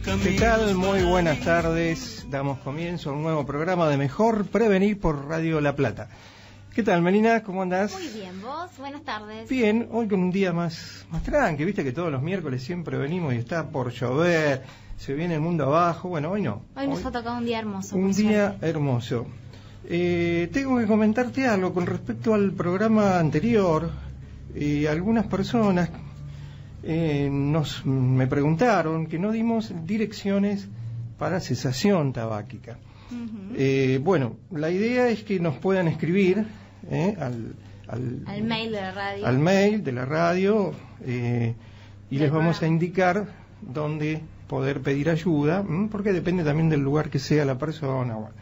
¿Qué tal? Muy buenas tardes. Damos comienzo a un nuevo programa de Mejor Prevenir por Radio La Plata. ¿Qué tal, Melina? ¿Cómo andás? Muy bien, ¿vos? Buenas tardes. Bien, hoy con un día más tranqui. Viste que todos los miércoles siempre venimos y está por llover, se viene el mundo abajo. Bueno, hoy no. Hoy nos ha tocado un día hermoso. Un día hermoso. Tengo que comentarte algo con respecto al programa anterior. Algunas personas me preguntaron que no dimos direcciones para cesación tabáquica. Bueno, la idea es que nos puedan escribir al mail de la radio. Al mail de la radio y les vamos a indicar dónde poder pedir ayuda, porque depende también del lugar que sea la persona. Bueno,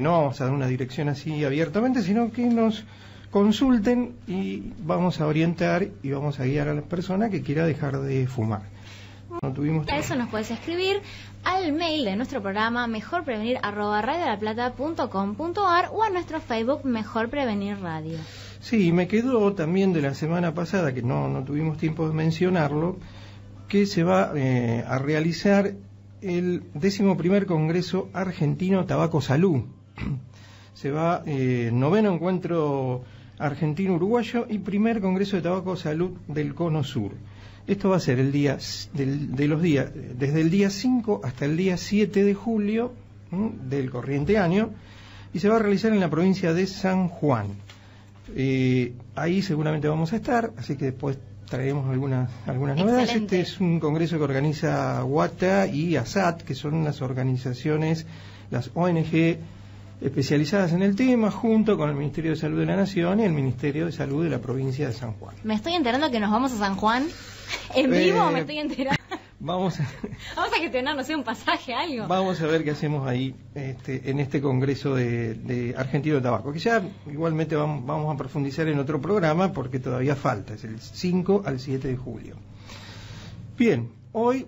no vamos a dar una dirección así abiertamente, sino que nos consulten y vamos a orientar y vamos a guiar a la persona que quiera dejar de fumar. No tuvimos a eso nos puedes escribir al mail de nuestro programa mejorprevenir@radiolaplata.com.ar o a nuestro Facebook Mejor Prevenir Radio. Sí, me quedó también de la semana pasada, que no tuvimos tiempo de mencionarlo, que se va a realizar el 11º Congreso Argentino Tabaco Salud. Se va noveno encuentro argentino-uruguayo y primer Congreso de Tabaco Salud del Cono Sur. Esto va a ser desde el día 5 hasta el día 7 de julio del corriente año, y se va a realizar en la provincia de San Juan. Ahí seguramente vamos a estar, así que después traeremos algunas novedades. Excelente. Este es un congreso que organiza UATA y ASAT, que son las organizaciones, las ONG especializadas en el tema, junto con el Ministerio de Salud de la Nación y el Ministerio de Salud de la provincia de San Juan. Me estoy enterando que nos vamos a San Juan. ¿En vivo me estoy enterando? Vamos a gestionar, no sé, un pasaje, algo. Vamos a ver qué hacemos ahí en este congreso de Argentino de Tabaco, que ya igualmente vamos a profundizar en otro programa porque todavía falta, es el 5 al 7 de julio. Bien, hoy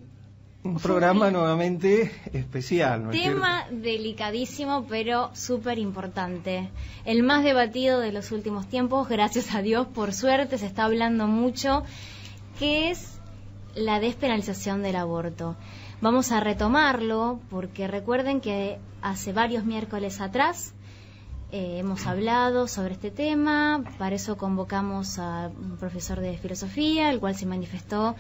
un programa nuevamente especial, ¿no es cierto? Tema delicadísimo, pero súper importante. El más debatido de los últimos tiempos, gracias a Dios, por suerte, se está hablando mucho, que es la despenalización del aborto. Vamos a retomarlo, porque recuerden que hace varios miércoles atrás hemos hablado sobre este tema. Para eso convocamos a un profesor de filosofía, el cual se manifestó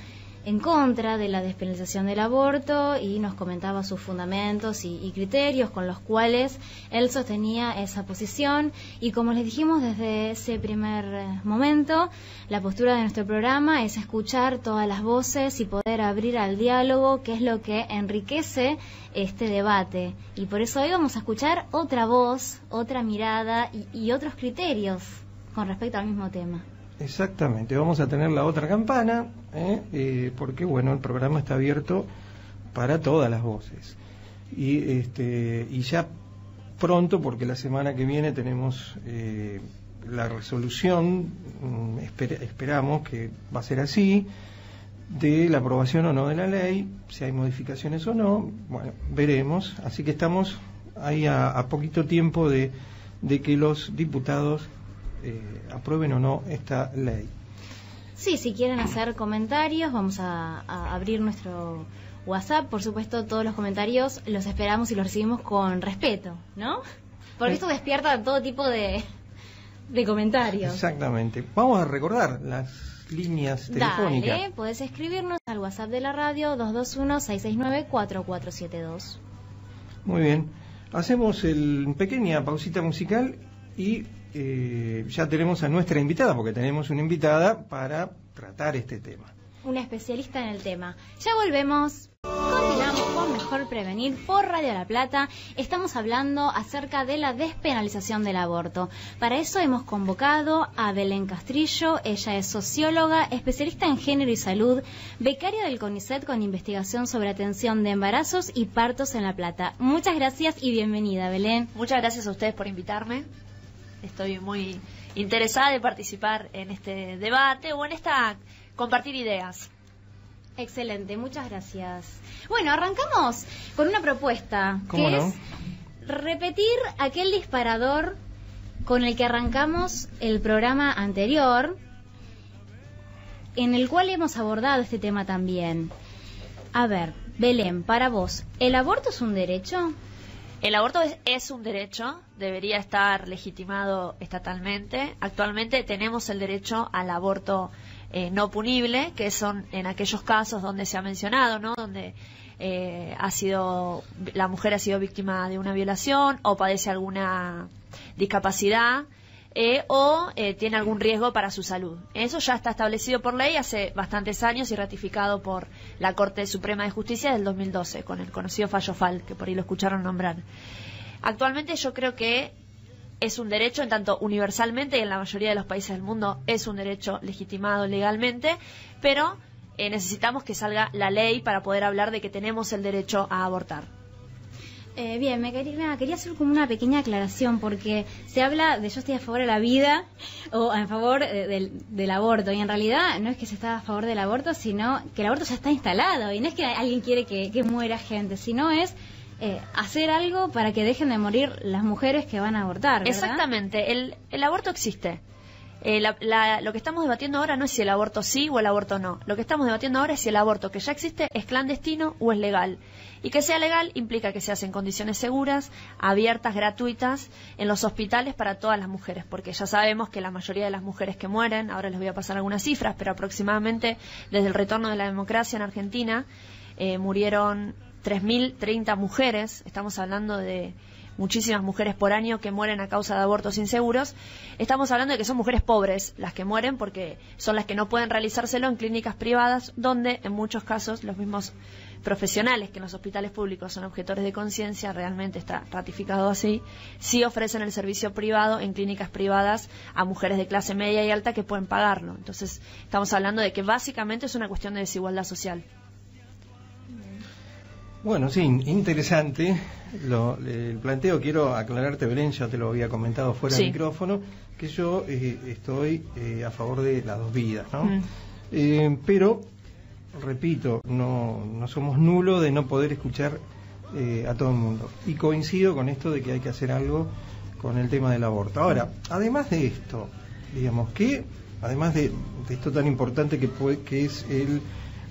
en contra de la despenalización del aborto y nos comentaba sus fundamentos y criterios con los cuales él sostenía esa posición. Y como les dijimos desde ese primer momento, la postura de nuestro programa es escuchar todas las voces y poder abrir al diálogo, que es lo que enriquece este debate. Y por eso hoy vamos a escuchar otra voz, otra mirada y otros criterios con respecto al mismo tema. Exactamente, vamos a tener la otra campana, porque bueno, el programa está abierto para todas las voces. Y ya pronto, porque la semana que viene tenemos la resolución, esperamos que va a ser así, de la aprobación o no de la ley, si hay modificaciones o no, bueno, veremos. Así que estamos ahí a poquito tiempo de que los diputados aprueben o no esta ley. Sí, si quieren hacer comentarios, vamos a abrir nuestro WhatsApp. Por supuesto, todos los comentarios los esperamos y los recibimos con respeto, ¿no? Porque esto despierta todo tipo de comentarios. Exactamente. Vamos a recordar las líneas telefónicas. Dale, podés escribirnos al WhatsApp de la radio 221-669-4472. Muy bien. Hacemos pequeña pausita musical y ya tenemos a nuestra invitada, porque tenemos una invitada para tratar este tema. Una especialista en el tema. Ya volvemos. Continuamos con Mejor Prevenir por Radio La Plata. Estamos hablando acerca de la despenalización del aborto. Para eso hemos convocado a Belén Castrillo. Ella es socióloga, especialista en género y salud, becaria del CONICET con investigación sobre atención de embarazos y partos en La Plata. Muchas gracias y bienvenida, Belén. Muchas gracias a ustedes por invitarme. Estoy muy interesada de participar en este debate o en compartir ideas. Excelente, muchas gracias. Bueno, arrancamos con una propuesta que es repetir aquel disparador con el que arrancamos el programa anterior, en el cual hemos abordado este tema también. A ver, Belén, para vos, ¿el aborto es un derecho? El aborto es un derecho, debería estar legitimado estatalmente. Actualmente tenemos el derecho al aborto no punible, que son en aquellos casos donde se ha mencionado, ¿no? Donde la mujer ha sido víctima de una violación o padece alguna discapacidad o tiene algún riesgo para su salud. Eso ya está establecido por ley hace bastantes años y ratificado por la Corte Suprema de Justicia del 2012, con el conocido fallo Fall, que por ahí lo escucharon nombrar. Actualmente yo creo que es un derecho, en tanto universalmente y en la mayoría de los países del mundo es un derecho legitimado legalmente, pero necesitamos que salga la ley para poder hablar de que tenemos el derecho a abortar. Bien, quería hacer como una pequeña aclaración, porque se habla de yo estoy a favor de la vida o a favor del aborto, y en realidad no es que se está a favor del aborto, sino que el aborto ya está instalado, y no es que alguien quiere que muera gente, sino es hacer algo para que dejen de morir las mujeres que van a abortar, ¿verdad? Exactamente, el aborto existe. Lo que estamos debatiendo ahora no es si el aborto sí o el aborto no. Lo que estamos debatiendo ahora es si el aborto que ya existe es clandestino o es legal. Y que sea legal implica que se hace en condiciones seguras, abiertas, gratuitas, en los hospitales para todas las mujeres. Porque ya sabemos que la mayoría de las mujeres que mueren, ahora les voy a pasar algunas cifras, pero aproximadamente desde el retorno de la democracia en Argentina, murieron 3.030 mujeres. Estamos hablando de muchísimas mujeres por año que mueren a causa de abortos inseguros. Estamos hablando de que son mujeres pobres las que mueren, porque son las que no pueden realizárselo en clínicas privadas, donde en muchos casos los mismos profesionales que en los hospitales públicos son objetores de conciencia, realmente está ratificado así, sí ofrecen el servicio privado en clínicas privadas a mujeres de clase media y alta que pueden pagarlo. Entonces estamos hablando de que básicamente es una cuestión de desigualdad social. Bueno, sí, interesante el planteo. Quiero aclararte, Belén, ya te lo había comentado fuera del micrófono, que yo estoy a favor de las dos vidas, ¿no? Pero, repito, no somos nulos de no poder escuchar a todo el mundo. Y coincido con esto de que hay que hacer algo con el tema del aborto. Ahora, además de esto, digamos que, además de esto tan importante que es el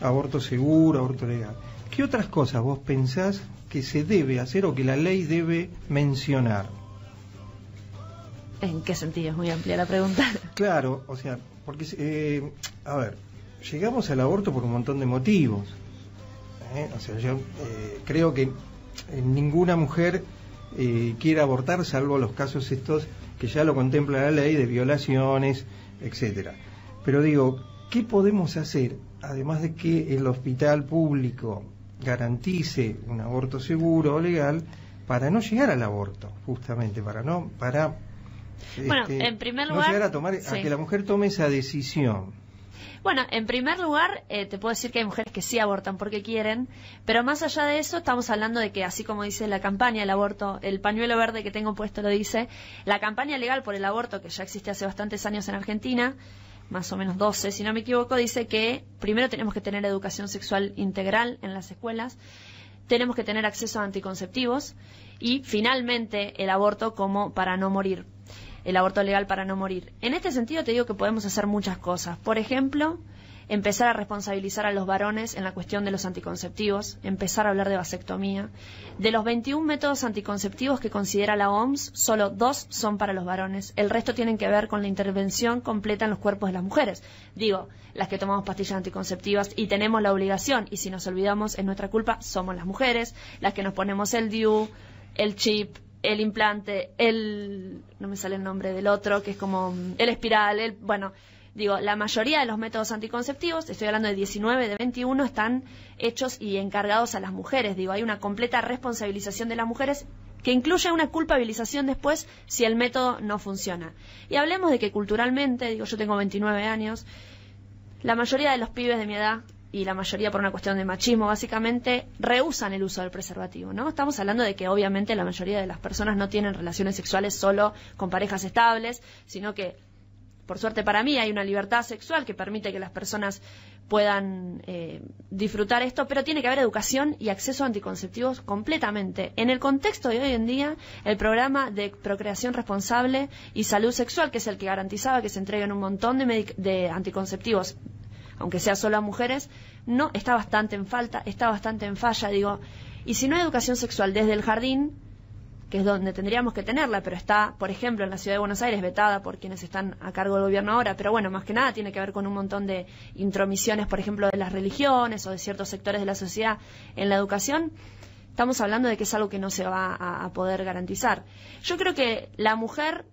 aborto seguro, aborto legal, ¿qué otras cosas vos pensás que se debe hacer o que la ley debe mencionar? ¿En qué sentido? Es muy amplia la pregunta. Claro, o sea, porque, a ver, llegamos al aborto por un montón de motivos. O sea, yo creo que ninguna mujer quiere abortar, salvo los casos estos que ya lo contempla la ley de violaciones, etcétera. Pero digo, ¿qué podemos hacer, además de que el hospital público garantice un aborto seguro o legal, para no llegar al aborto, justamente, bueno, en primer lugar, no llegar a tomar, a que la mujer tome esa decisión? Bueno, en primer lugar, te puedo decir que hay mujeres que sí abortan porque quieren, pero más allá de eso, estamos hablando de que, así como dice la campaña del aborto, el pañuelo verde que tengo puesto lo dice, la campaña legal por el aborto, que ya existe hace bastantes años en Argentina, más o menos 12, si no me equivoco, dice que primero tenemos que tener educación sexual integral en las escuelas, tenemos que tener acceso a anticonceptivos y finalmente el aborto como para no morir, el aborto legal para no morir. En este sentido te digo que podemos hacer muchas cosas. Por ejemplo, empezar a responsabilizar a los varones en la cuestión de los anticonceptivos, empezar a hablar de vasectomía. De los 21 métodos anticonceptivos que considera la OMS, solo 2 son para los varones. El resto tienen que ver con la intervención completa en los cuerpos de las mujeres. Digo, las que tomamos pastillas anticonceptivas y tenemos la obligación, y si nos olvidamos es nuestra culpa, somos las mujeres, las que nos ponemos el DIU, el chip, el implante, no me sale el nombre del otro, que es como el espiral, digo, la mayoría de los métodos anticonceptivos, estoy hablando de 19, de 21, están hechos y encargados a las mujeres. Digo, hay una completa responsabilización de las mujeres que incluye una culpabilización después si el método no funciona. Y hablemos de que culturalmente, digo, yo tengo 29 años, la mayoría de los pibes de mi edad, y la mayoría por una cuestión de machismo básicamente, rehúsan el uso del preservativo, ¿no? Estamos hablando de que obviamente la mayoría de las personas no tienen relaciones sexuales solo con parejas estables, sino que, por suerte para mí, hay una libertad sexual que permite que las personas puedan disfrutar esto, pero tiene que haber educación y acceso a anticonceptivos completamente. En el contexto de hoy en día, el programa de procreación responsable y salud sexual, que es el que garantizaba que se entreguen un montón de anticonceptivos, aunque sea solo a mujeres, no está bastante en falta, está bastante en falla, digo, y si no hay educación sexual desde el jardín, que es donde tendríamos que tenerla, pero está, por ejemplo, en la Ciudad de Buenos Aires vetada por quienes están a cargo del gobierno ahora, pero bueno, más que nada tiene que ver con un montón de intromisiones, por ejemplo, de las religiones o de ciertos sectores de la sociedad en la educación. Estamos hablando de que es algo que no se va a poder garantizar. Yo creo que la mujer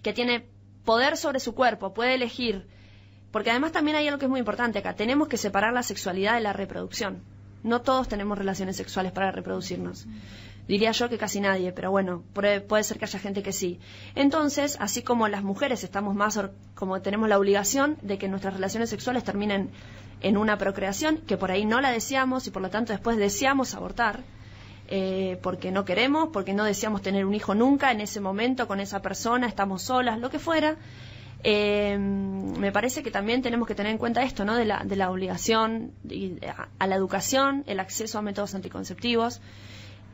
que tiene poder sobre su cuerpo puede elegir, porque además también hay algo que es muy importante acá, tenemos que separar la sexualidad de la reproducción. No todos tenemos relaciones sexuales para reproducirnos. Diría yo que casi nadie, pero bueno, puede ser que haya gente que sí. Entonces, así como las mujeres estamos más, como tenemos la obligación de que nuestras relaciones sexuales terminen en una procreación, que por ahí no la deseamos y por lo tanto después deseamos abortar, porque no queremos, porque no deseamos tener un hijo nunca en ese momento con esa persona, estamos solas, lo que fuera. Me parece que también tenemos que tener en cuenta esto, ¿no? De la obligación a la educación, el acceso a métodos anticonceptivos.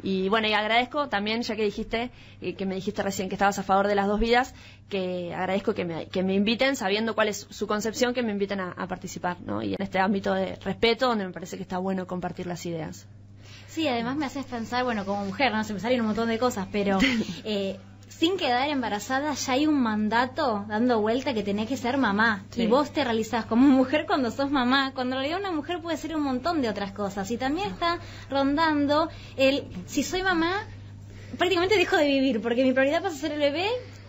Y bueno, y agradezco también, ya que dijiste, que me dijiste recién que estabas a favor de las dos vidas, que agradezco que me inviten, sabiendo cuál es su concepción, que me inviten a participar, ¿no? Y en este ámbito de respeto, donde me parece que está bueno compartir las ideas. Sí, además me haces pensar, bueno, como mujer, no se me salen un montón de cosas, pero sin quedar embarazada ya hay un mandato dando vuelta que tenés que ser mamá. Sí. Y vos te realizás como mujer cuando sos mamá, cuando en realidad una mujer puede ser un montón de otras cosas. Y también está rondando si soy mamá, prácticamente dejo de vivir, porque mi prioridad pasa a ser el bebé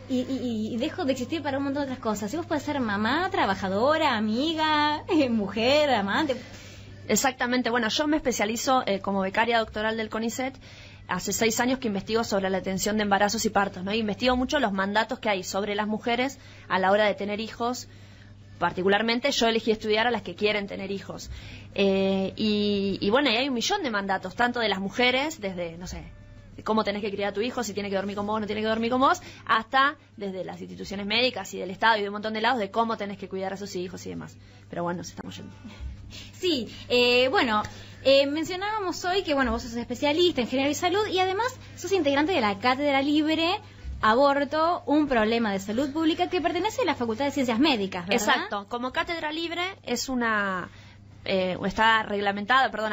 y dejo de existir para un montón de otras cosas. Si vos podés ser mamá, trabajadora, amiga, mujer, amante. Exactamente. Bueno, yo me especializo como becaria doctoral del CONICET. Hace 6 años que investigo sobre la atención de embarazos y partos, ¿no? Investigo mucho los mandatos que hay sobre las mujeres a la hora de tener hijos. Particularmente yo elegí estudiar a las que quieren tener hijos. Y bueno, y hay un millón de mandatos, tanto de las mujeres, desde, no sé, cómo tenés que criar a tu hijo, si tiene que dormir con vos o no tiene que dormir con vos, hasta desde las instituciones médicas y del Estado y de un montón de lados de cómo tenés que cuidar a sus hijos y demás. Pero bueno, nos estamos yendo. Sí, bueno, mencionábamos hoy que, bueno, vos sos especialista en género y salud y además sos integrante de la Cátedra Libre Aborto, un problema de salud pública que pertenece a la Facultad de Ciencias Médicas, ¿verdad? Exacto, como Cátedra Libre es está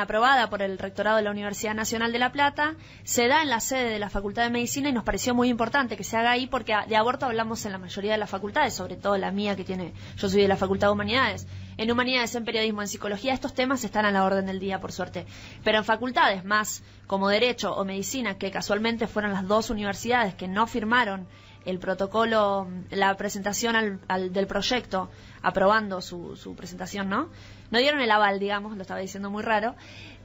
aprobada por el Rectorado de la Universidad Nacional de La Plata, se da en la sede de la Facultad de Medicina y nos pareció muy importante que se haga ahí porque de aborto hablamos en la mayoría de las facultades, sobre todo la mía yo soy de la Facultad de Humanidades. En Humanidades, en Periodismo, en Psicología, estos temas están a la orden del día, por suerte. Pero en facultades más como Derecho o Medicina, que casualmente fueron las dos universidades que no firmaron el protocolo, la presentación del proyecto, aprobando su presentación, ¿no? No dieron el aval, digamos, lo estaba diciendo muy raro.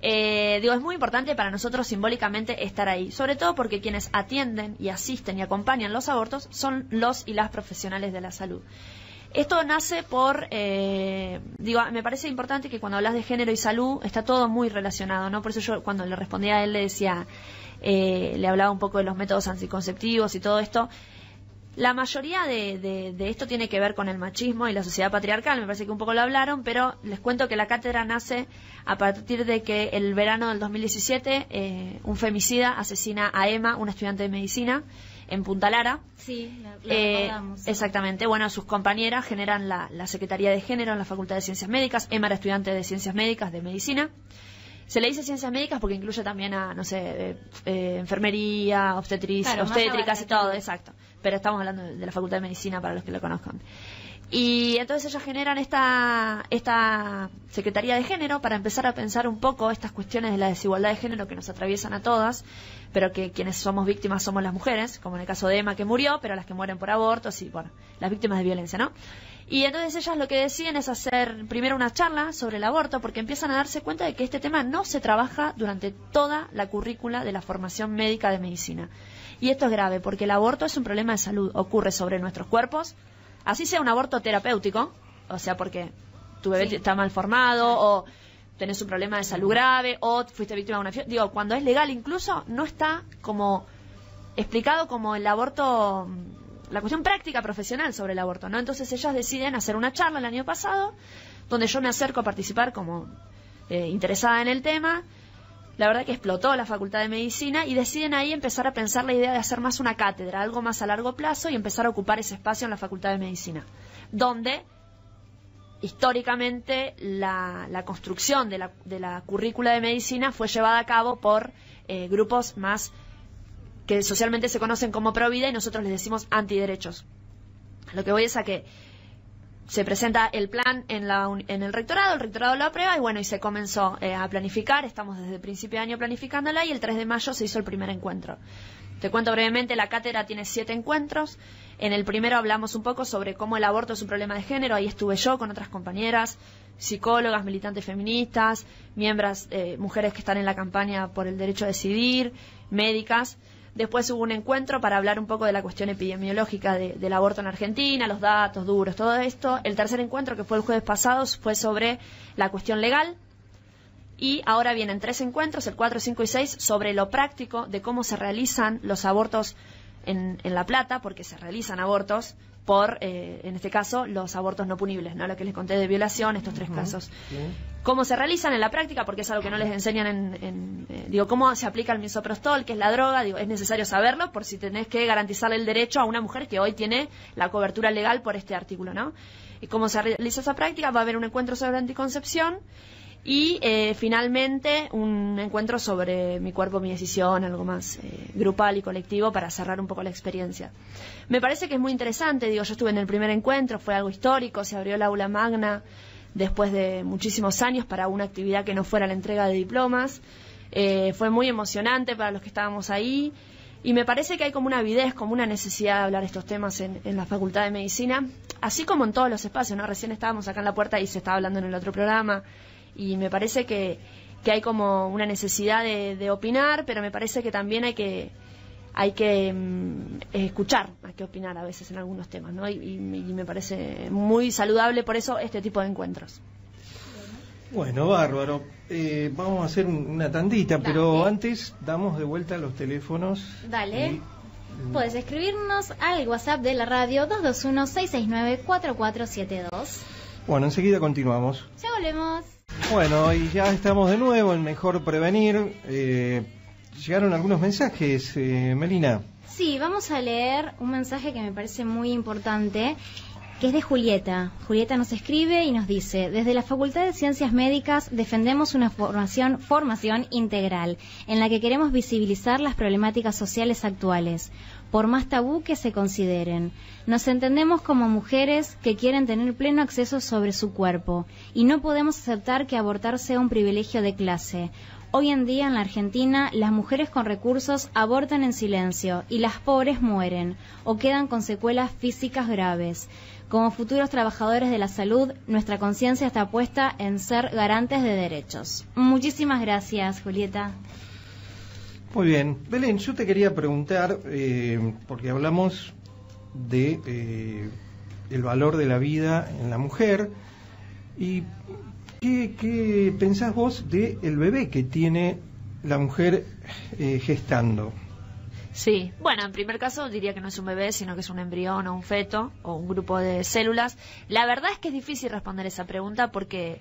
Es muy importante para nosotros simbólicamente estar ahí, sobre todo porque quienes atienden y asisten y acompañan los abortos son los y las profesionales de la salud. Esto nace me parece importante que cuando hablas de género y salud está todo muy relacionado, ¿no? Por eso yo cuando le respondía a él le decía, le hablaba un poco de los métodos anticonceptivos y todo esto. La mayoría de esto tiene que ver con el machismo y la sociedad patriarcal, me parece que un poco lo hablaron, pero les cuento que la cátedra nace a partir de que el verano del 2017 un femicida asesina a Emma, una estudiante de medicina, en Punta Lara. Sí, la recordamos. Exactamente. Bueno, sus compañeras generan la Secretaría de Género en la Facultad de Ciencias Médicas. Emma era estudiante de Ciencias Médicas, de Medicina. Se le dice Ciencias Médicas porque incluye también a, enfermería, obstétricas y todo, exacto. Pero estamos hablando de la Facultad de Medicina para los que lo conozcan. Y entonces ellas generan esta Secretaría de Género para empezar a pensar un poco estas cuestiones de la desigualdad de género que nos atraviesan a todas, pero que quienes somos víctimas somos las mujeres, como en el caso de Emma que murió, pero las que mueren por abortos y, bueno, las víctimas de violencia, ¿no? Y entonces ellas lo que deciden es hacer primero una charla sobre el aborto, porque empiezan a darse cuenta de que este tema no se trabaja durante toda la currícula de la formación médica de medicina. Y esto es grave, porque el aborto es un problema de salud, ocurre sobre nuestros cuerpos, así sea un aborto terapéutico, o sea, porque tu bebé está mal formado, o tenés un problema de salud grave, o fuiste víctima de una fiebre. Digo, cuando es legal incluso, no está como explicado como el aborto, la cuestión práctica profesional sobre el aborto, ¿no? Entonces ellas deciden hacer una charla el año pasado, donde yo me acerco a participar como interesada en el tema. La verdad que explotó la Facultad de Medicina y deciden ahí empezar a pensar la idea de hacer más una cátedra, algo más a largo plazo y empezar a ocupar ese espacio en la Facultad de Medicina, donde históricamente la construcción de la currícula de medicina fue llevada a cabo por grupos más que socialmente se conocen como pro vida y nosotros les decimos antiderechos. Lo que voy es a que se presenta el plan en el rectorado lo aprueba y bueno, y se comenzó a planificar, estamos desde el principio de año planificándola y el 3 de mayo se hizo el primer encuentro. Te cuento brevemente, la cátedra tiene 7 encuentros. En el primero hablamos un poco sobre cómo el aborto es un problema de género, ahí estuve yo con otras compañeras, psicólogas, militantes feministas, mujeres que están en la campaña por el derecho a decidir, médicas. Después hubo un encuentro para hablar un poco de la cuestión epidemiológica del aborto en Argentina, los datos duros, todo esto. El tercer encuentro, que fue el jueves pasado, fue sobre la cuestión legal. Y ahora vienen 3 encuentros, el 4, 5 y 6, sobre lo práctico de cómo se realizan los abortos en La Plata, porque se realizan abortos por, en este caso, los abortos no punibles, ¿no? Lo que les conté de violación, estos 3 casos. Cómo se realizan en la práctica, porque es algo que no les enseñan digo, cómo se aplica el misoprostol, que es la droga, digo, es necesario saberlo por si tenés que garantizarle el derecho a una mujer que hoy tiene la cobertura legal por este artículo, ¿no? Y cómo se realiza esa práctica, va a haber un encuentro sobre anticoncepción y finalmente un encuentro sobre mi cuerpo, mi decisión, algo más grupal y colectivo para cerrar un poco la experiencia. Me parece que es muy interesante, digo, yo estuve en el primer encuentro, fue algo histórico, se abrió el aula magna después de muchísimos años para una actividad que no fuera la entrega de diplomas. Fue muy emocionante para los que estábamos ahí y me parece que hay como una avidez, como una necesidad de hablar estos temas en la Facultad de Medicina, así como en todos los espacios, ¿no? Recién estábamos acá en la puerta y se estaba hablando en el otro programa y me parece que hay como una necesidad de opinar, pero me parece que también hay que escuchar, hay que opinar a veces en algunos temas, ¿no? Y me parece muy saludable por eso este tipo de encuentros. Bueno, bárbaro. Vamos a hacer una tandita, Dale. pero antes damos de vuelta los teléfonos. Dale. Puedes escribirnos al WhatsApp de la radio 221-669-4472. Bueno, enseguida continuamos. Ya volvemos. Bueno, y ya estamos de nuevo en Mejor Prevenir. Llegaron algunos mensajes, Melina. Sí, vamos a leer un mensaje que me parece muy importante, que es de Julieta. Julieta nos escribe y nos dice: desde la Facultad de Ciencias Médicas defendemos una formación integral, en la que queremos visibilizar las problemáticas sociales actuales, por más tabú que se consideren. Nos entendemos como mujeres que quieren tener pleno acceso sobre su cuerpo, y no podemos aceptar que abortar sea un privilegio de clase. Hoy en día en la Argentina, las mujeres con recursos abortan en silencio y las pobres mueren o quedan con secuelas físicas graves. Como futuros trabajadores de la salud, nuestra conciencia está puesta en ser garantes de derechos. Muchísimas gracias, Julieta. Muy bien. Belén, yo te quería preguntar, porque hablamos de el valor de la vida en la mujer, y ¿qué pensás vos del bebé que tiene la mujer gestando? Sí, bueno, en primer caso diría que no es un bebé, sino que es un embrión o un feto o un grupo de células. La verdad es que es difícil responder esa pregunta porque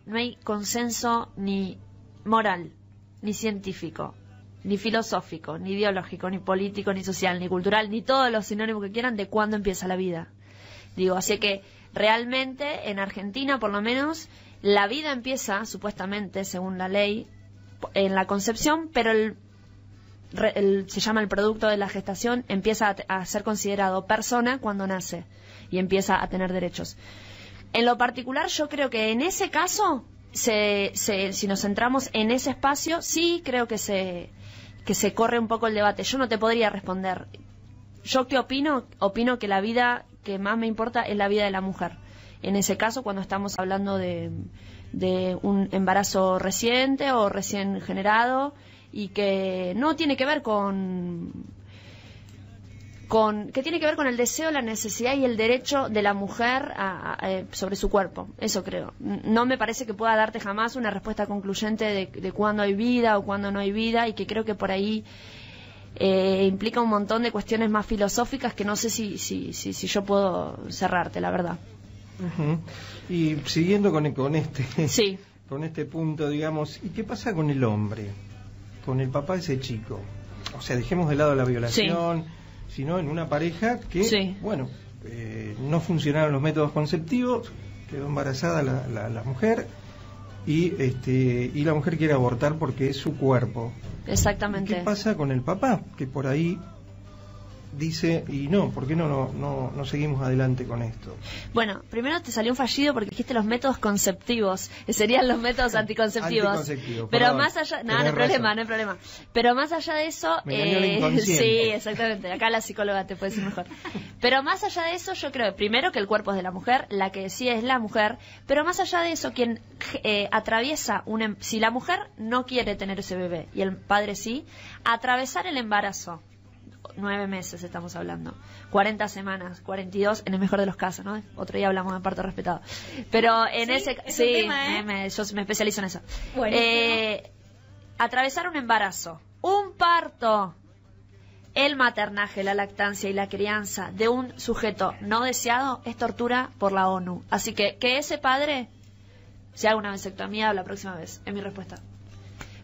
no hay consenso ni moral, ni científico, ni filosófico, ni ideológico, ni político, ni social, ni cultural, ni todos los sinónimos que quieran de cuándo empieza la vida. Digo, así que realmente en Argentina, por lo menos, la vida empieza, supuestamente, según la ley, en la concepción, pero se llama el producto de la gestación, empieza a ser considerado persona cuando nace y empieza a tener derechos. En lo particular, yo creo que en ese caso, si nos centramos en ese espacio, sí creo que se corre un poco el debate. Yo no te podría responder. ¿Yo qué opino? Opino que la vida que más me importa es la vida de la mujer. En ese caso, cuando estamos hablando de un embarazo reciente o recién generado, y que no tiene que ver que tiene que ver con el deseo, la necesidad y el derecho de la mujer sobre su cuerpo. Eso creo. No me parece que pueda darte jamás una respuesta concluyente de cuándo hay vida o cuándo no hay vida, y que creo que por ahí implica un montón de cuestiones más filosóficas que no sé si yo puedo cerrarte, la verdad. Uh-huh. Y siguiendo con este sí. con este punto, digamos, ¿y qué pasa con el hombre? Con el papá de ese chico. O sea, dejemos de lado la violación, sino en una pareja que, bueno, no funcionaron los métodos conceptivos, quedó embarazada la mujer y la mujer quiere abortar porque es su cuerpo. Exactamente. ¿Qué pasa con el papá? Que por ahí dice, y no, ¿por qué no seguimos adelante con esto? Bueno, primero te salió un fallido porque dijiste los métodos conceptivos, que serían los métodos anticonceptivos. Pero perdón, más allá, no hay problema. Pero más allá de eso, sí, exactamente, acá la psicóloga te puede decir mejor. Pero más allá de eso, yo creo, primero que el cuerpo es de la mujer, la que decide es la mujer, pero más allá de eso, quien atraviesa si la mujer no quiere tener ese bebé y el padre sí, atravesar el embarazo, 9 meses estamos hablando, 40 semanas, 42 en el mejor de los casos, ¿no? Otro día hablamos de parto respetado. Pero en yo me especializo en eso. Atravesar un embarazo, un parto, el maternaje, la lactancia y la crianza de un sujeto no deseado es tortura por la ONU. Así que ese padre se haga una vasectomía la próxima vez, es mi respuesta.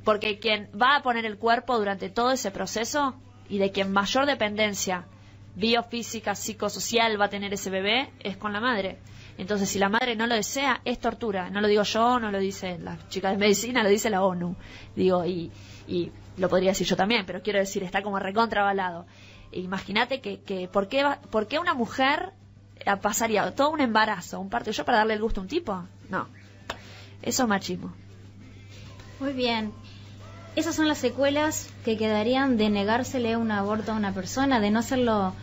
Porque quien va a poner el cuerpo durante todo ese proceso y de quien mayor dependencia biofísica, psicosocial va a tener ese bebé es con la madre. Entonces, si la madre no lo desea, es tortura. No lo digo yo, no lo dicen las chicas de medicina, lo dice la ONU. Digo, y lo podría decir yo también, pero quiero decir, está como recontravalado. Imagínate que ¿por qué una mujer pasaría todo un embarazo, un parto, yo para darle el gusto a un tipo? No. Eso es machismo. Muy bien. Esas son las secuelas que quedarían de negársele un aborto a una persona, de no hacerlo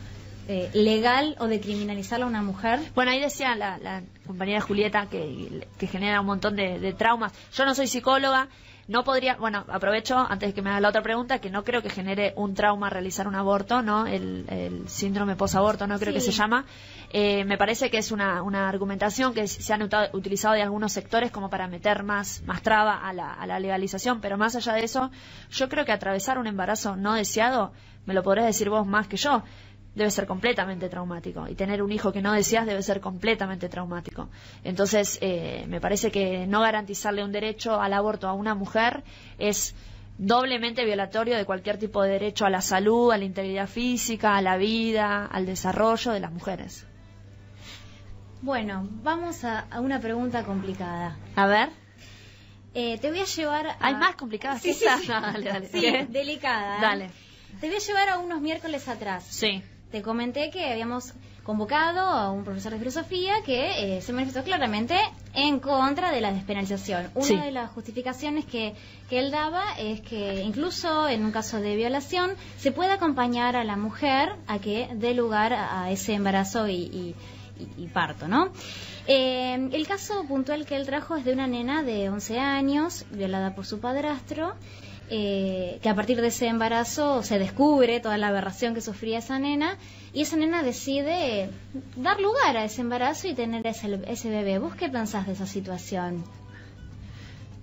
legal o de criminalizarlo a una mujer. Bueno, ahí decía la compañera Julieta que genera un montón de traumas. Yo no soy psicóloga, no podría, bueno, aprovecho antes de que me haga la otra pregunta, que no creo que genere un trauma realizar un aborto, ¿no? El síndrome posaborto, no creo que se llama. Me parece que es una argumentación que se han utilizado de algunos sectores como para meter más traba a la legalización, pero más allá de eso, yo creo que atravesar un embarazo no deseado, me lo podrás decir vos más que yo, debe ser completamente traumático, y tener un hijo que no deseas debe ser completamente traumático. Entonces, me parece que no garantizarle un derecho al aborto a una mujer es doblemente violatorio de cualquier tipo de derecho a la salud, a la integridad física, a la vida, al desarrollo de las mujeres. Bueno, vamos a una pregunta complicada. A ver. Te voy a llevar a... ¿Hay más complicadas que esa? No, dale. Sí, delicada. Dale. Te voy a llevar a unos miércoles atrás. Sí. Te comenté que habíamos convocado a un profesor de filosofía que se manifestó claramente en contra de la despenalización. Una de las justificaciones que él daba es que incluso en un caso de violación se puede acompañar a la mujer a que dé lugar a ese embarazo y parto, ¿no? El caso puntual que él trajo es de una nena de 11 años, violada por su padrastro, que a partir de ese embarazo se descubre toda la aberración que sufría esa nena, y esa nena decide dar lugar a ese embarazo y tener ese bebé. ¿Vos qué pensás de esa situación?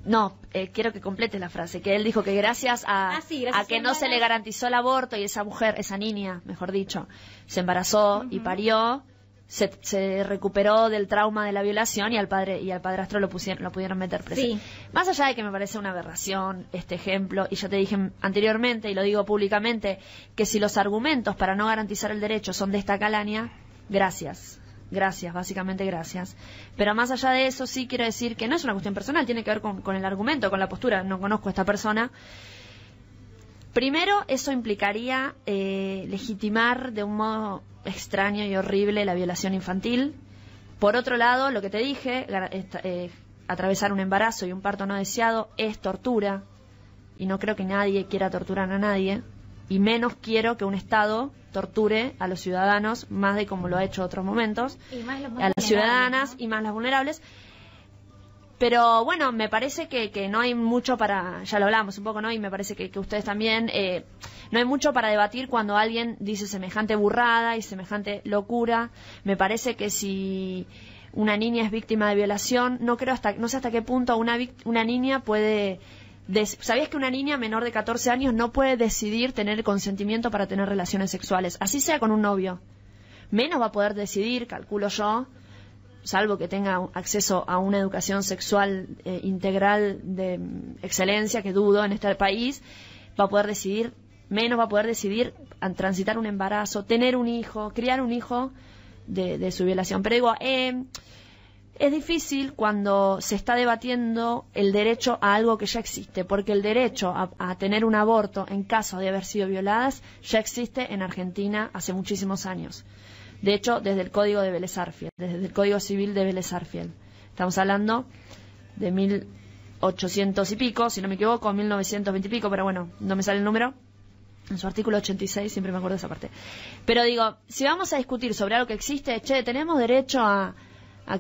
No, quiero que complete la frase, que él dijo que gracias a que no se le garantizó el aborto y esa mujer, esa niña, mejor dicho, se embarazó y parió, se recuperó del trauma de la violación y al padrastro lo pudieron meter preso. Sí. Más allá de que me parece una aberración este ejemplo, y ya te dije anteriormente y lo digo públicamente, que si los argumentos para no garantizar el derecho son de esta calaña, gracias, básicamente gracias. Pero más allá de eso, sí quiero decir que no es una cuestión personal, tiene que ver con el argumento, con la postura. No conozco a esta persona. Primero, eso implicaría legitimar de un modo extraño y horrible la violación infantil. Por otro lado, lo que te dije, atravesar un embarazo y un parto no deseado es tortura, y no creo que nadie quiera torturar a nadie, y menos quiero que un Estado torture a los ciudadanos más de como lo ha hecho en otros momentos, a las ciudadanas, ¿no? Y más las vulnerables. Pero bueno, me parece que no hay mucho para, ya lo hablamos un poco, ¿no? Y me parece que ustedes también, no hay mucho para debatir cuando alguien dice semejante burrada y semejante locura. Me parece que si una niña es víctima de violación, no sé hasta qué punto una niña puede... ¿Sabías que una niña menor de 14 años no puede decidir tener el consentimiento para tener relaciones sexuales? Así sea con un novio. Menos va a poder decidir, calculo yo, salvo que tenga acceso a una educación sexual integral de excelencia, que dudo en este país, menos va a poder decidir transitar un embarazo, tener un hijo, criar un hijo de su violación. Pero digo, es difícil cuando se está debatiendo el derecho a algo que ya existe, porque el derecho a tener un aborto en caso de haber sido violadas ya existe en Argentina hace muchísimos años. De hecho, desde el Código de Vélez Arfiel, desde el Código Civil de Vélez Arfiel. Estamos hablando de 1800 y pico, si no me equivoco, 1920 y pico, pero bueno, no me sale el número. En su artículo 86, siempre me acuerdo de esa parte. Pero digo, si vamos a discutir sobre algo que existe, tenemos derecho a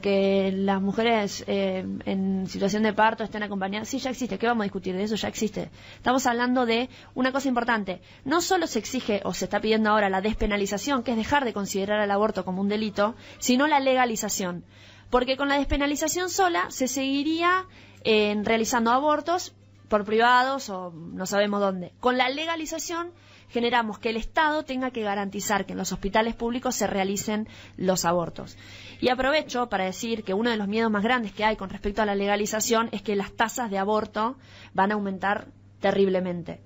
que las mujeres en situación de parto estén acompañadas. Sí, ya existe. ¿Qué vamos a discutir de eso? Ya existe. Estamos hablando de una cosa importante. No solo se exige o se está pidiendo ahora la despenalización, que es dejar de considerar el aborto como un delito, sino la legalización. Porque con la despenalización sola se seguiría realizando abortos por privados o no sabemos dónde. Con la legalización generamos que el Estado tenga que garantizar que en los hospitales públicos se realicen los abortos. Y aprovecho para decir que uno de los miedos más grandes que hay con respecto a la legalización es que las tasas de aborto van a aumentar terriblemente.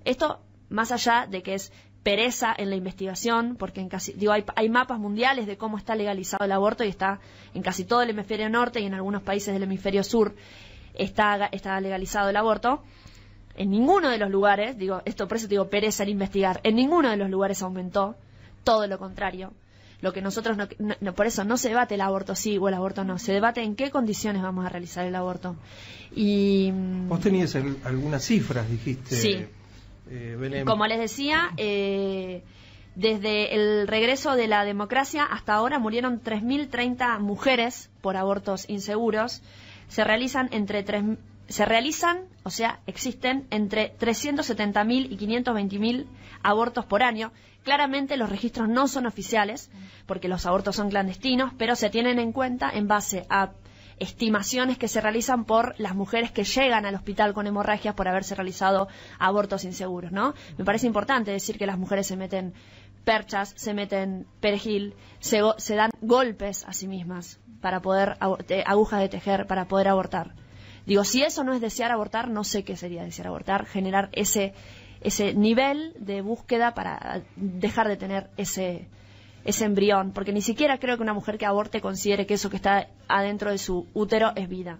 Esto, más allá de que es pereza en la investigación, porque hay mapas mundiales de cómo está legalizado el aborto y está en casi todo el hemisferio norte y en algunos países del hemisferio sur está legalizado el aborto. En ninguno de los lugares, por eso digo pereza en investigar, en ninguno de los lugares aumentó, todo lo contrario. Lo que nosotros por eso no se debate el aborto sí o el aborto no, se debate en qué condiciones vamos a realizar el aborto. Y vos tenías algunas cifras, dijiste. Sí. Belén. Como les decía, desde el regreso de la democracia hasta ahora murieron 3.030 mujeres por abortos inseguros. Existen entre 370.000 y 520.000 abortos por año. Claramente los registros no son oficiales, porque los abortos son clandestinos, pero se tienen en cuenta en base a estimaciones que se realizan por las mujeres que llegan al hospital con hemorragias por haberse realizado abortos inseguros, ¿no? Me parece importante decir que las mujeres se meten perchas, se meten perejil, se dan golpes a sí mismas para poder, agujas de tejer para poder abortar. Si eso no es desear abortar, no sé qué sería desear abortar, generar ese nivel de búsqueda para dejar de tener ese embrión, porque ni siquiera creo que una mujer que aborte considere que eso que está adentro de su útero es vida.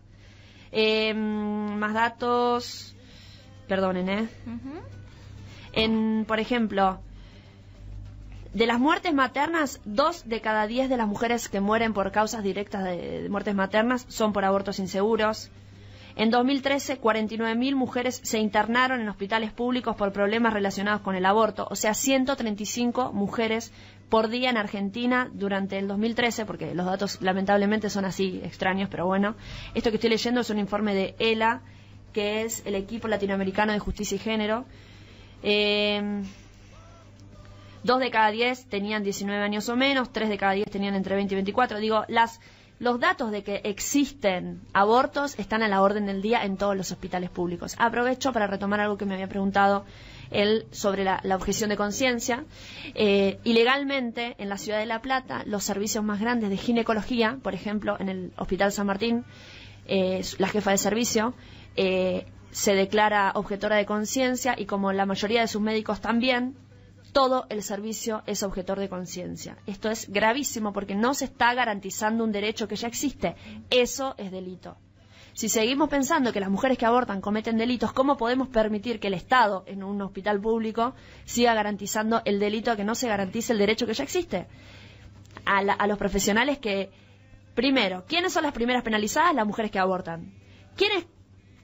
Más datos, perdonen, por ejemplo, de las muertes maternas, 2 de cada 10 de las mujeres que mueren por causas directas de muertes maternas son por abortos inseguros. En 2013, 49.000 mujeres se internaron en hospitales públicos por problemas relacionados con el aborto, o sea, 135 mujeres por día en Argentina durante el 2013, porque los datos lamentablemente son así extraños, pero bueno. Esto que estoy leyendo es un informe de ELA, que es el Equipo Latinoamericano de Justicia y Género. 2 de cada 10 tenían 19 años o menos, 3 de cada 10 tenían entre 20 y 24. Los datos de que existen abortos están a la orden del día en todos los hospitales públicos. Aprovecho para retomar algo que me había preguntado él sobre la objeción de conciencia. Ilegalmente, en la ciudad de La Plata, los servicios más grandes de ginecología, por ejemplo, en el Hospital San Martín, la jefa de servicio se declara objetora de conciencia y como la mayoría de sus médicos también, todo el servicio es objetor de conciencia. Esto es gravísimo porque no se está garantizando un derecho que ya existe. Eso es delito. Si seguimos pensando que las mujeres que abortan cometen delitos, ¿cómo podemos permitir que el Estado, en un hospital público, siga garantizando el delito, que no se garantice el derecho que ya existe? A los profesionales que... Primero, ¿quiénes son las primeras penalizadas? Las mujeres que abortan. ¿Quiénes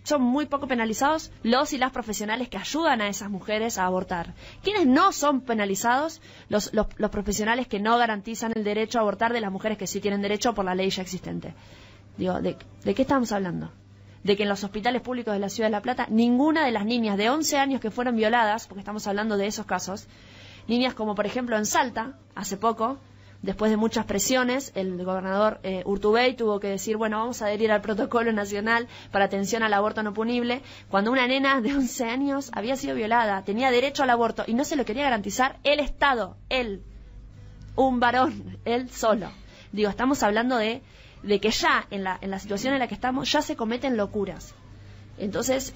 son muy poco penalizados? Los y las profesionales que ayudan a esas mujeres a abortar. ¿Quiénes no son penalizados? Los profesionales que no garantizan el derecho a abortar de las mujeres que sí tienen derecho por la ley ya existente. ¿De qué estamos hablando? De que en los hospitales públicos de la Ciudad de La Plata ninguna de las niñas de 11 años que fueron violadas, porque estamos hablando de esos casos, niñas como por ejemplo en Salta, hace poco, después de muchas presiones, el gobernador Urtubey tuvo que decir, bueno, vamos a adherir al protocolo nacional para atención al aborto no punible, cuando una nena de 11 años había sido violada, tenía derecho al aborto y no se lo quería garantizar el Estado, él, un varón, él solo. Estamos hablando de que ya en la situación en la que estamos ya se cometen locuras. Entonces,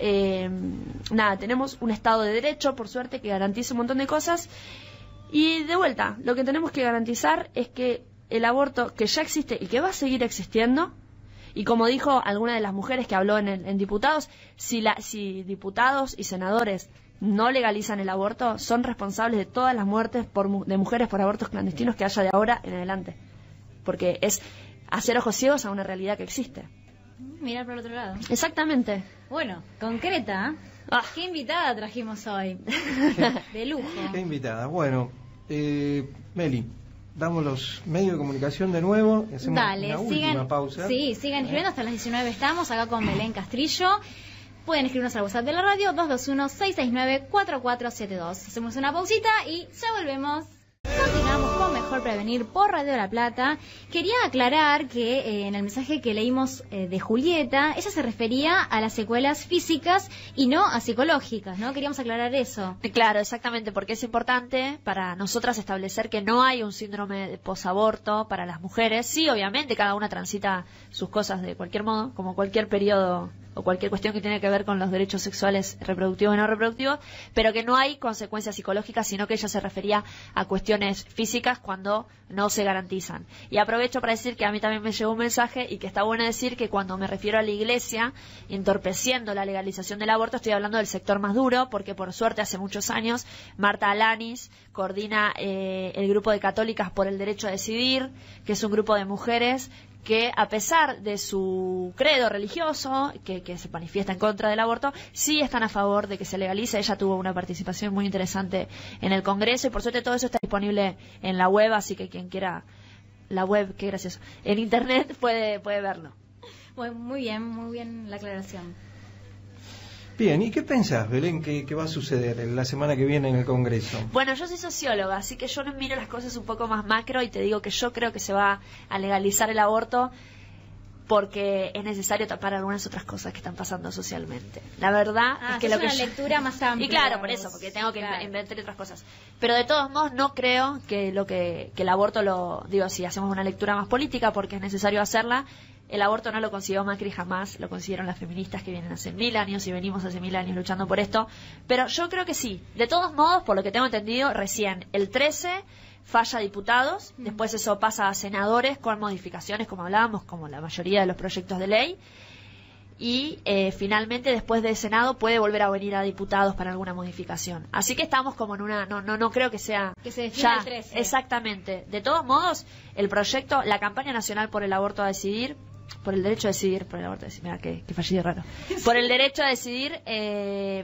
tenemos un Estado de Derecho, por suerte, que garantiza un montón de cosas. Y de vuelta, lo que tenemos que garantizar es que el aborto que ya existe y que va a seguir existiendo. Y como dijo alguna de las mujeres que habló en diputados, si diputados y senadores no legalizan el aborto, son responsables de todas las muertes de mujeres por abortos clandestinos que haya de ahora en adelante. Porque es hacer ojos ciegos a una realidad que existe. Mirar por el otro lado. Exactamente. Bueno, concreta. ¿Qué invitada trajimos hoy? De lujo. ¿Qué invitada? Bueno, Meli, damos los medios de comunicación de nuevo. Hacemos una última pausa. Sí, sigan escribiendo. Hasta las 19 estamos acá con Belén Castrillo. Pueden escribirnos al WhatsApp de la radio 221-669-4472. Hacemos una pausita y ya volvemos. Continuamos con Mejor Prevenir por Radio La Plata. Quería aclarar que en el mensaje que leímos de Julieta, ella se refería a las secuelas físicas y no a psicológicas, ¿no? Queríamos aclarar eso. Claro, exactamente, porque es importante para nosotras establecer que no hay un síndrome de posaborto para las mujeres. Sí, obviamente, cada una transita sus cosas de cualquier modo, como cualquier periodo o cualquier cuestión que tiene que ver con los derechos sexuales reproductivos y no reproductivos, pero que no hay consecuencias psicológicas, sino que ella se refería a cuestiones físicas cuando no se garantizan. Y aprovecho para decir que a mí también me llegó un mensaje y que está bueno decir que cuando me refiero a la Iglesia entorpeciendo la legalización del aborto, estoy hablando del sector más duro, porque por suerte hace muchos años Marta Alanis coordina el grupo de Católicas por el Derecho a Decidir, que es un grupo de mujeres que a pesar de su credo religioso, que se manifiesta en contra del aborto, sí están a favor de que se legalice. Ella tuvo una participación muy interesante en el Congreso y por suerte todo eso está disponible en la web, así que quien quiera la web, qué gracioso, en internet puede verlo. Bueno, muy bien la aclaración. Bien, ¿y qué pensás, Belén, que va a suceder la semana que viene en el Congreso? Bueno, yo soy socióloga, así que yo miro las cosas un poco más macro y te digo que yo creo que se va a legalizar el aborto porque es necesario tapar algunas otras cosas que están pasando socialmente. La verdad es que lo que es una lectura más amplia. Y claro, por eso, porque tengo que inventar otras cosas. Pero de todos modos no creo que el aborto si hacemos una lectura más política, porque es necesario hacerla. El aborto no lo consiguió Macri, jamás lo consiguieron las feministas que vienen hace 1000 años y venimos hace 1000 años luchando por esto. Pero yo creo que sí. De todos modos, por lo que tengo entendido, recién el 13 falla a diputados, después eso pasa a senadores con modificaciones, como hablábamos, como la mayoría de los proyectos de ley. Y finalmente después del Senado puede volver a venir a diputados para alguna modificación. Así que estamos como en una... No creo que sea... Que se defina el 13. Exactamente. De todos modos, el proyecto, la campaña nacional por el aborto a decidir... Por el derecho a decidir, por el aborto a decidir, mira qué fallido raro. Por el derecho a decidir,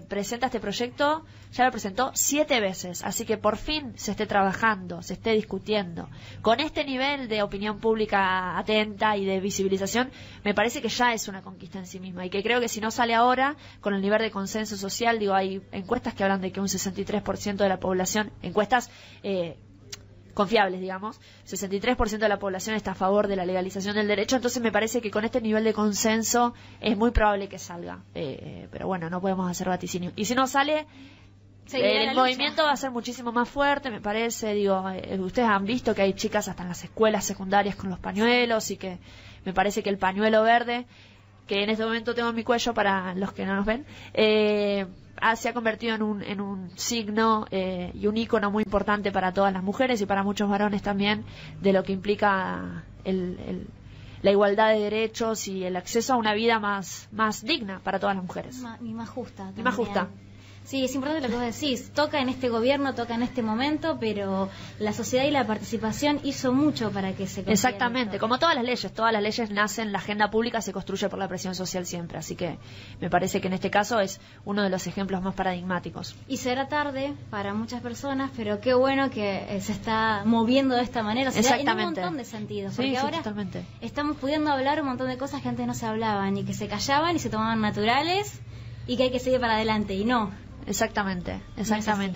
presenta este proyecto, ya lo presentó 7 veces, así que por fin se esté trabajando, se esté discutiendo. Con este nivel de opinión pública atenta y de visibilización, me parece que ya es una conquista en sí misma, y que creo que si no sale ahora, con el nivel de consenso social, hay encuestas que hablan de que un 63% de la población, encuestas confiables, digamos, 63% de la población está a favor de la legalización del derecho, entonces me parece que con este nivel de consenso es muy probable que salga, pero bueno, no podemos hacer vaticinio. Y si no sale, el movimiento va a ser muchísimo más fuerte, me parece, ustedes han visto que hay chicas hasta en las escuelas secundarias con los pañuelos y que me parece que el pañuelo verde, que en este momento tengo en mi cuello para los que no nos ven, se ha convertido en un signo y un ícono muy importante para todas las mujeres y para muchos varones también de lo que implica la igualdad de derechos y el acceso a una vida más digna para todas las mujeres. Y más justa también. Y más justa. Sí, es importante lo que vos decís. Toca en este gobierno, toca en este momento, pero la sociedad y la participación hizo mucho para que se consiga. Exactamente, como todas las leyes nacen, la agenda pública se construye por la presión social siempre, así que me parece que en este caso es uno de los ejemplos más paradigmáticos. Y será tarde para muchas personas, pero qué bueno que se está moviendo de esta manera, en un montón de sentidos, porque sí, ahora totalmente. Estamos pudiendo hablar un montón de cosas que antes no se hablaban y que se callaban y se tomaban naturales y que hay que seguir para adelante, y no. Exactamente.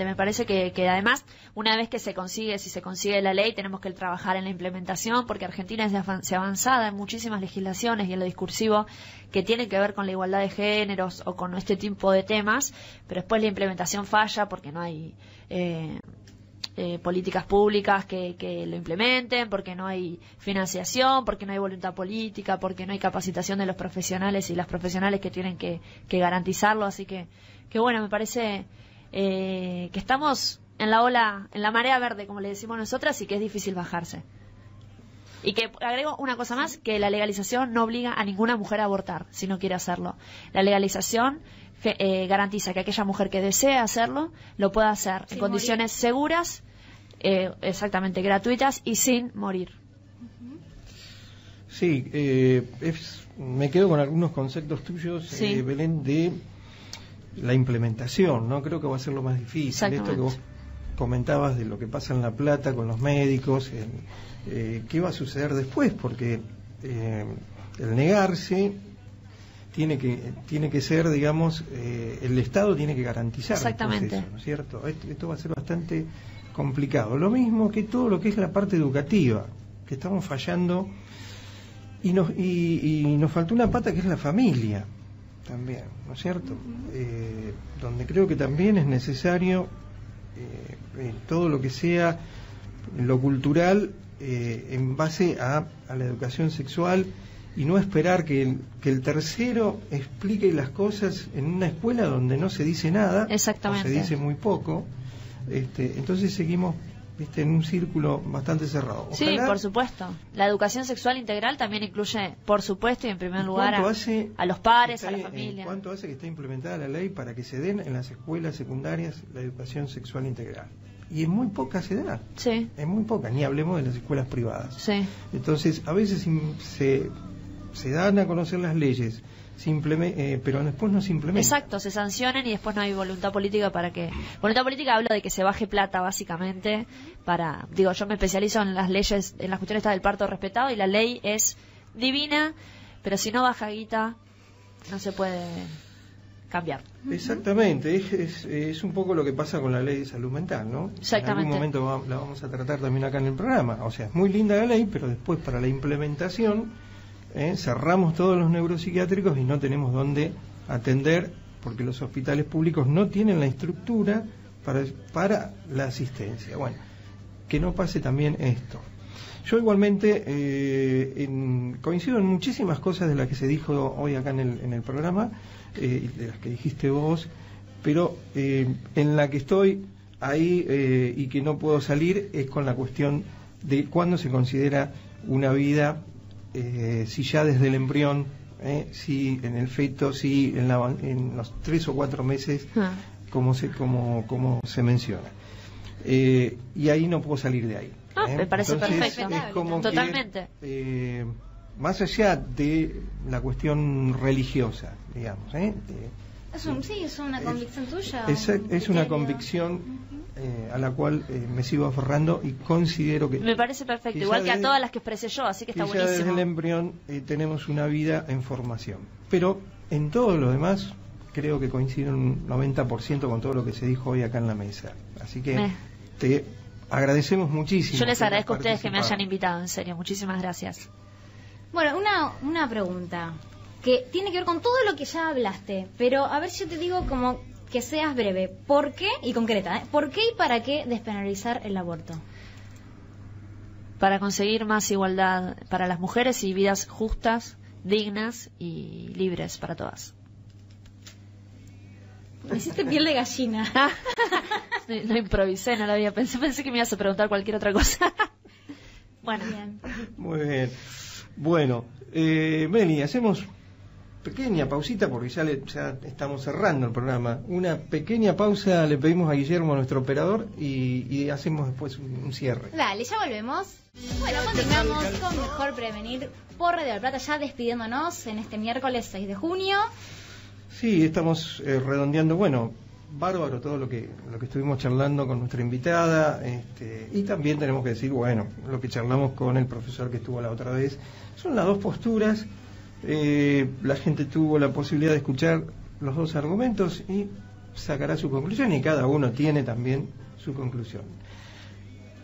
Me parece que además, una vez que si se consigue la ley, tenemos que trabajar en la implementación, porque Argentina es avanzada en muchísimas legislaciones y en lo discursivo que tienen que ver con la igualdad de géneros o con este tipo de temas, pero después la implementación falla porque no hay políticas públicas que lo implementen, porque no hay financiación, porque no hay voluntad política, porque no hay capacitación de los profesionales y las profesionales que tienen que garantizarlo, así que bueno, me parece que estamos en la ola, en la marea verde, como le decimos nosotras, y que es difícil bajarse. Y que agrego una cosa más, que la legalización no obliga a ninguna mujer a abortar si no quiere hacerlo. La legalización garantiza que aquella mujer que desee hacerlo lo pueda hacer en condiciones seguras, exactamente gratuitas y sin morir. Sí, me quedo con algunos conceptos tuyos, Sí. Belén, de la implementación, ¿no? Creo que va a ser lo más difícil. Esto que vos comentabas de lo que pasa en La Plata con los médicos, ¿qué va a suceder después? Porque el negarse tiene que ser, digamos, el Estado tiene que garantizar el proceso, ¿no es cierto? Esto va a ser bastante complicado. Lo mismo que todo lo que es la parte educativa, que estamos fallando, y nos faltó una pata que es la familia también, ¿no es cierto? Donde creo que también es necesario todo lo que sea lo cultural en base a la educación sexual, y no esperar que el tercero explique las cosas en una escuela donde no se dice nada, exactamente, o se dice muy poco. Entonces seguimos en un círculo bastante cerrado. Ojalá. Sí, por supuesto. La educación sexual integral también incluye, por supuesto, y en primer lugar a los padres, a la familia. ¿Cuánto hace que está implementada la ley para que se den en las escuelas secundarias la educación sexual integral? Y en muy pocas se da. Sí. En muy pocas, ni hablemos de las escuelas privadas. Sí. Entonces, a veces se dan a conocer las leyes, pero después no se implementan. Exacto, se sancionan y después no hay voluntad política para que... Voluntad política hablo de que se baje plata, básicamente, para... Digo, yo me especializo en las leyes, en las cuestiones del parto respetado, y la ley es divina, pero si no baja guita, no se puede cambiar. Exactamente, es un poco lo que pasa con la ley de salud mental, ¿no? Exactamente. En algún momento la vamos a tratar también acá en el programa. O sea, es muy linda la ley, pero después para la implementación cerramos todos los neuropsiquiátricos y no tenemos dónde atender, porque los hospitales públicos no tienen la estructura para la asistencia. Bueno, que no pase también esto. Yo igualmente coincido en muchísimas cosas de las que se dijo hoy acá en el programa, de las que dijiste vos, pero en la que estoy ahí y que no puedo salir es con la cuestión de cuándo se considera una vida, si ya desde el embrión, si en el feto, si en los 3 o 4 meses, como se menciona. Y ahí no puedo salir de ahí. Me parece Entonces, perfecto. Es como totalmente. Que, más allá de la cuestión religiosa, digamos, es una convicción tuya. Es una convicción a la cual me sigo aferrando y considero que... Me parece perfecto, igual que a todas las que expresé yo, así que está buenísimo. Ya desde el embrión tenemos una vida en formación. Pero en todo lo demás creo que coincido un 90% con todo lo que se dijo hoy acá en la mesa. Así que te agradecemos muchísimo. Yo les agradezco a ustedes que me hayan invitado, en serio. Muchísimas gracias. Bueno, una pregunta que tiene que ver con todo lo que ya hablaste, pero a ver si yo te digo como que seas breve. ¿Por qué? Y concreta, ¿por qué y para qué despenalizar el aborto? Para conseguir más igualdad para las mujeres y vidas justas, dignas y libres para todas. Me hiciste piel de gallina. Lo improvisé, no lo había pensado. Pensé que me ibas a preguntar cualquier otra cosa. Bueno. Bien. Muy bien. Bueno, Meli, hacemos pequeña pausita porque ya estamos cerrando el programa. Una pequeña pausa le pedimos a Guillermo, nuestro operador, y hacemos después un cierre. Dale, ya volvemos. Bueno, continuamos con Mejor Prevenir por Radio del Plata, ya despidiéndonos en este miércoles 6 de junio. Sí, estamos redondeando, bueno, bárbaro todo lo que estuvimos charlando con nuestra invitada, y también tenemos que decir, bueno, lo que charlamos con el profesor que estuvo la otra vez. Son las dos posturas. La gente tuvo la posibilidad de escuchar los dos argumentos y sacará su conclusión, y cada uno tiene también su conclusión.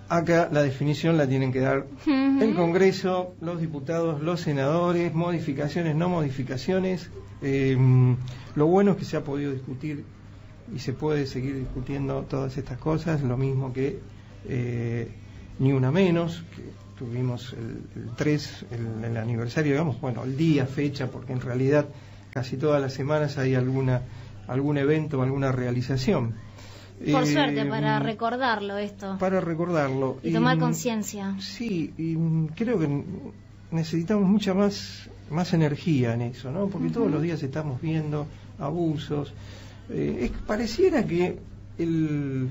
Acá la definición la tienen que dar el Congreso, los diputados, los senadores, modificaciones, no modificaciones. Lo bueno es que se ha podido discutir y se puede seguir discutiendo todas estas cosas, lo mismo que Ni Una Menos, que tuvimos el 3, el aniversario, digamos, bueno, el día, fecha, porque en realidad casi todas las semanas hay algún evento, alguna realización. Por suerte, para recordarlo esto. Para recordarlo. Y tomar conciencia. Sí, y creo que necesitamos mucha más energía en eso, ¿no? Porque todos los días estamos viendo abusos. Pareciera que el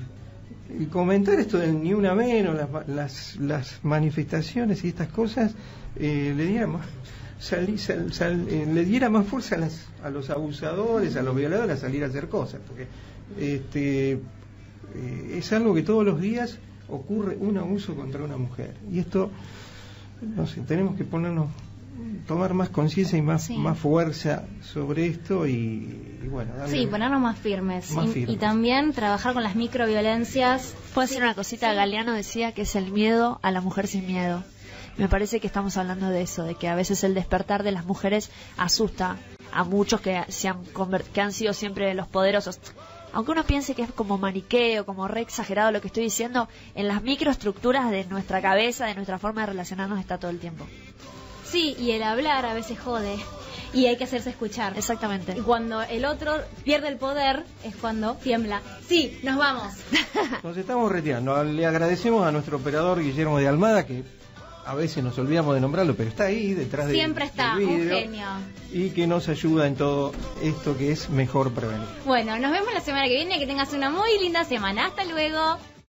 comentar esto del ni una menos, las manifestaciones y estas cosas, le diera más fuerza a los abusadores, a los violadores, a salir a hacer cosas, porque es algo que todos los días ocurre, un abuso contra una mujer, y esto, no sé, tenemos que tomar más conciencia y más fuerza sobre esto y bueno, ponernos más firmes. Y también trabajar con las microviolencias. Puedo decir una cosita, Galeano decía que es el miedo a la mujer sin miedo. Me parece que estamos hablando de eso, de que a veces el despertar de las mujeres asusta a muchos que han sido siempre los poderosos. Aunque uno piense que es como maniqueo, como re exagerado lo que estoy diciendo, en las microestructuras de nuestra cabeza, de nuestra forma de relacionarnos está todo el tiempo. Sí, y el hablar a veces jode, y hay que hacerse escuchar. Exactamente. Y cuando el otro pierde el poder es cuando tiembla. Sí, nos vamos. Nos estamos retirando. Le agradecemos a nuestro operador Guillermo de Almada, que a veces nos olvidamos de nombrarlo, pero está ahí detrás Siempre está, del un video, genio. y que nos ayuda en todo esto que es mejor prevenir. Bueno, nos vemos la semana que viene, que tengas una muy linda semana. Hasta luego.